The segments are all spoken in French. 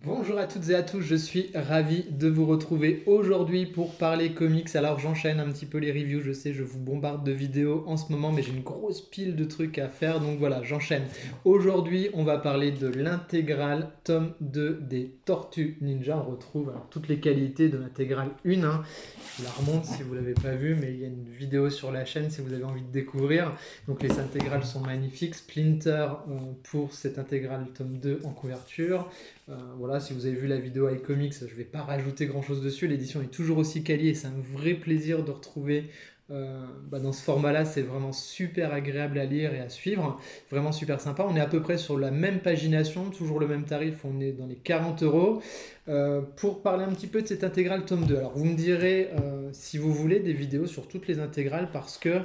Bonjour à toutes et à tous, je suis ravi de vous retrouver aujourd'hui pour parler comics. Alors j'enchaîne un petit peu les reviews, je sais, je vous bombarde de vidéos en ce moment, mais j'ai une grosse pile de trucs à faire, donc voilà, j'enchaîne. Aujourd'hui, on va parler de l'intégrale tome 2 des Tortues Ninja. On retrouve alors, toutes les qualités de l'intégrale 1, hein. Je la remonte si vous ne l'avez pas vue, mais il y a une vidéo sur la chaîne si vous avez envie de découvrir. Donc les intégrales sont magnifiques. Splinter pour cette intégrale tome 2 en couverture. Voilà, si vous avez vu la vidéo iComics, je ne vais pas rajouter grand chose dessus. L'édition est toujours aussi quali et c'est un vrai plaisir de retrouver dans ce format-là. C'est vraiment super agréable à lire et à suivre. Vraiment super sympa. On est à peu près sur la même pagination, toujours le même tarif. On est dans les 40 euros. Pour parler un petit peu de cette intégrale tome 2. Alors, vous me direz si vous voulez des vidéos sur toutes les intégrales parce que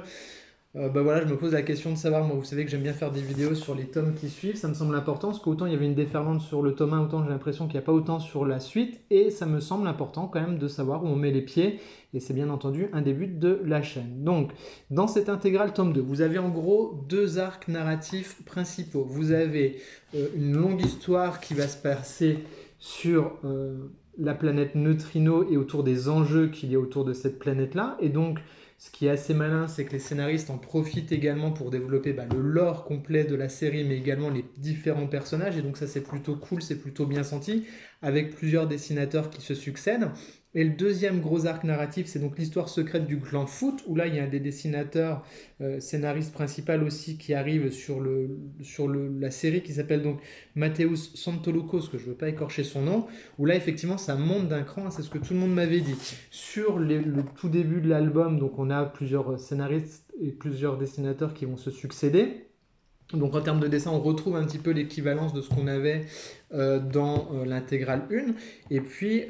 voilà, je me pose la question de savoir, moi vous savez que j'aime bien faire des vidéos sur les tomes qui suivent, ça me semble important, parce qu'autant il y avait une déferlante sur le tome 1, autant j'ai l'impression qu'il n'y a pas autant sur la suite, et ça me semble important quand même de savoir où on met les pieds, et c'est bien entendu un des buts de la chaîne. Donc, dans cette intégrale tome 2, vous avez en gros deux arcs narratifs principaux. Vous avez une longue histoire qui va se passer sur la planète Neutrino et autour des enjeux qu'il y a autour de cette planète-là, et donc ce qui est assez malin, c'est que les scénaristes en profitent également pour développer le lore complet de la série, mais également les différents personnages. Et donc ça, c'est plutôt cool, c'est plutôt bien senti, avec plusieurs dessinateurs qui se succèdent. Et le deuxième gros arc narratif, c'est donc l'histoire secrète du clan Foot, où là, il y a un des dessinateurs, scénariste principal aussi, qui arrive la série, qui s'appelle donc Mateusz Santolokos, que je ne veux pas écorcher son nom, où là, effectivement, ça monte d'un cran, c'est ce que tout le monde m'avait dit. Sur le tout début de l'album, donc on a plusieurs scénaristes et plusieurs dessinateurs qui vont se succéder. Donc en termes de dessin, on retrouve un petit peu l'équivalence de ce qu'on avait dans l'intégrale 1. Et puis,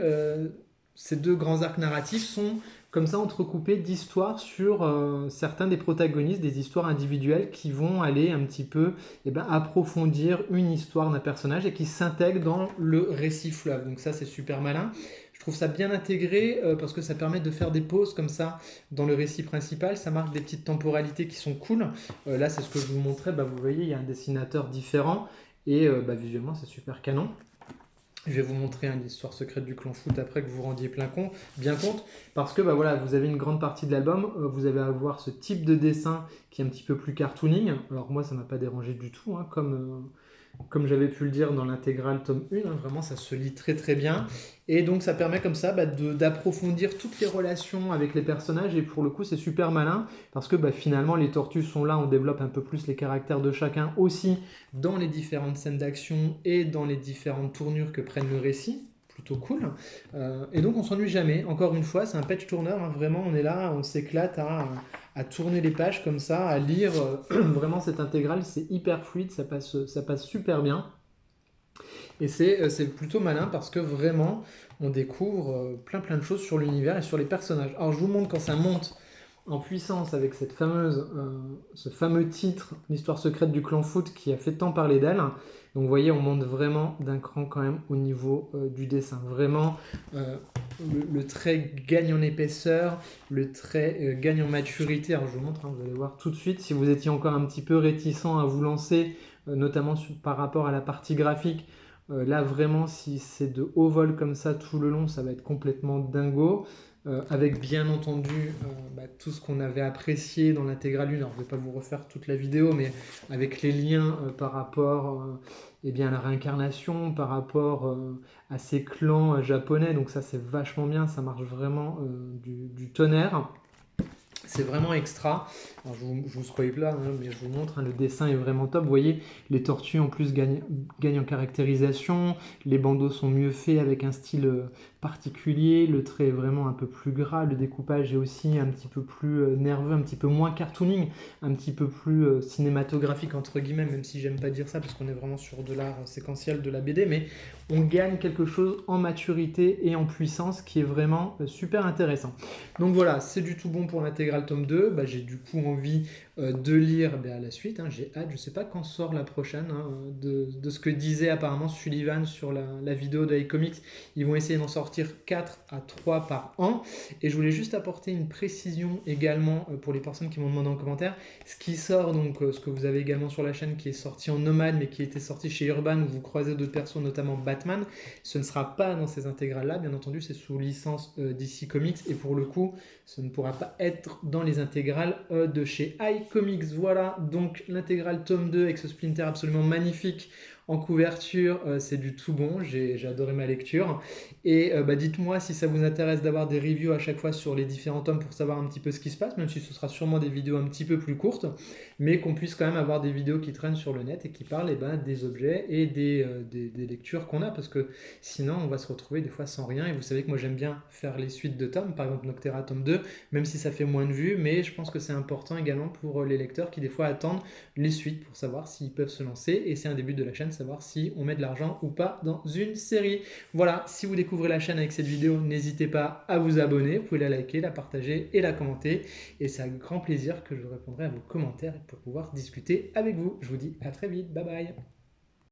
ces deux grands arcs narratifs sont comme ça entrecoupés d'histoires sur certains des protagonistes, des histoires individuelles qui vont aller un petit peu approfondir une histoire d'un personnage et qui s'intègrent dans le récit fleuve. Donc ça, c'est super malin. Je trouve ça bien intégré parce que ça permet de faire des pauses comme ça dans le récit principal. Ça marque des petites temporalités qui sont cool. Là, c'est ce que je vous montrais. Vous voyez, il y a un dessinateur différent et visuellement, c'est super canon. Je vais vous montrer l'histoire secrète du clan Foot après que vous vous rendiez bien compte. Parce que voilà, vous avez une grande partie de l'album, vous allez avoir ce type de dessin qui est un petit peu plus cartooning. Alors moi, ça ne m'a pas dérangé du tout, hein, comme j'avais pu le dire dans l'intégrale tome 1, hein, vraiment ça se lit très très bien. Et donc ça permet comme ça d'approfondir toutes les relations avec les personnages et pour le coup c'est super malin parce que finalement les tortues sont là, on développe un peu plus les caractères de chacun aussi dans les différentes scènes d'action et dans les différentes tournures que prennent le récit. Plutôt cool. Et donc on s'ennuie jamais. Encore une fois, c'est un page turner, hein, vraiment on est là, on s'éclate à tourner les pages comme ça, à lire vraiment cette intégrale, c'est hyper fluide, ça passe super bien. Et c'est plutôt malin parce que vraiment, on découvre plein de choses sur l'univers et sur les personnages. Alors je vous montre quand ça monte en puissance avec ce fameux titre, l'histoire secrète du clan Foot qui a fait tant parler d'elle. Donc vous voyez, on monte vraiment d'un cran quand même au niveau du dessin. Vraiment, le trait gagne en épaisseur, le trait gagne en maturité. Alors je vous montre, hein, vous allez voir tout de suite. Si vous étiez encore un petit peu réticent à vous lancer, notamment par rapport à la partie graphique, là vraiment, si c'est de haut vol comme ça tout le long, ça va être complètement dingo. Avec bien entendu tout ce qu'on avait apprécié dans l'intégrale 1. Alors je ne vais pas vous refaire toute la vidéo, mais avec les liens par rapport à la réincarnation, par rapport à ces clans japonais. Donc ça c'est vachement bien, ça marche vraiment du tonnerre. C'est vraiment extra. Alors, je vous spoil là, hein, mais je vous montre, hein, le dessin est vraiment top. Vous voyez, les tortues en plus gagnent en caractérisation, les bandeaux sont mieux faits avec un style particulier, le trait est vraiment un peu plus gras, le découpage est aussi un petit peu plus nerveux, un petit peu moins cartooning, un petit peu plus cinématographique entre guillemets, même si j'aime pas dire ça parce qu'on est vraiment sur de l'art séquentiel de la BD, mais on gagne quelque chose en maturité et en puissance qui est vraiment super intéressant. Donc voilà, c'est du tout bon pour l'intégrale tome 2. J'ai du coup envie de lire la suite, hein. J'ai hâte, je sais pas quand sort la prochaine, hein, de ce que disait apparemment Sullivan sur la vidéo de iComics, ils vont essayer d'en sortir 4 à 3 par an. Et je voulais juste apporter une précision également pour les personnes qui m'ont demandé en commentaire. Ce qui sort, donc ce que vous avez également sur la chaîne, qui est sorti en Nomade, mais qui était sorti chez Urban, où vous croisez d'autres persos, notamment Batman, ce ne sera pas dans ces intégrales-là. Bien entendu, c'est sous licence DC Comics, et pour le coup, ce ne pourra pas être dans les intégrales de chez iComics. Voilà, donc l'intégrale tome 2 avec ce Splinter absolument magnifique en couverture, c'est du tout bon, j'ai adoré ma lecture. Et dites-moi si ça vous intéresse d'avoir des reviews à chaque fois sur les différents tomes pour savoir un petit peu ce qui se passe, même si ce sera sûrement des vidéos un petit peu plus courtes, mais qu'on puisse quand même avoir des vidéos qui traînent sur le net et qui parlent des objets et des lectures qu'on a, parce que sinon on va se retrouver des fois sans rien. Et vous savez que moi j'aime bien faire les suites de tomes, par exemple Noctera tome 2, même si ça fait moins de vues, mais je pense que c'est important également pour les lecteurs qui des fois attendent les suites pour savoir s'ils peuvent se lancer, et c'est un début de la chaîne, savoir si on met de l'argent ou pas dans une série. Voilà, si vous découvrez la chaîne avec cette vidéo, n'hésitez pas à vous abonner, vous pouvez la liker, la partager et la commenter, et c'est avec grand plaisir que je répondrai à vos commentaires pour pouvoir discuter avec vous. Je vous dis à très vite, bye bye.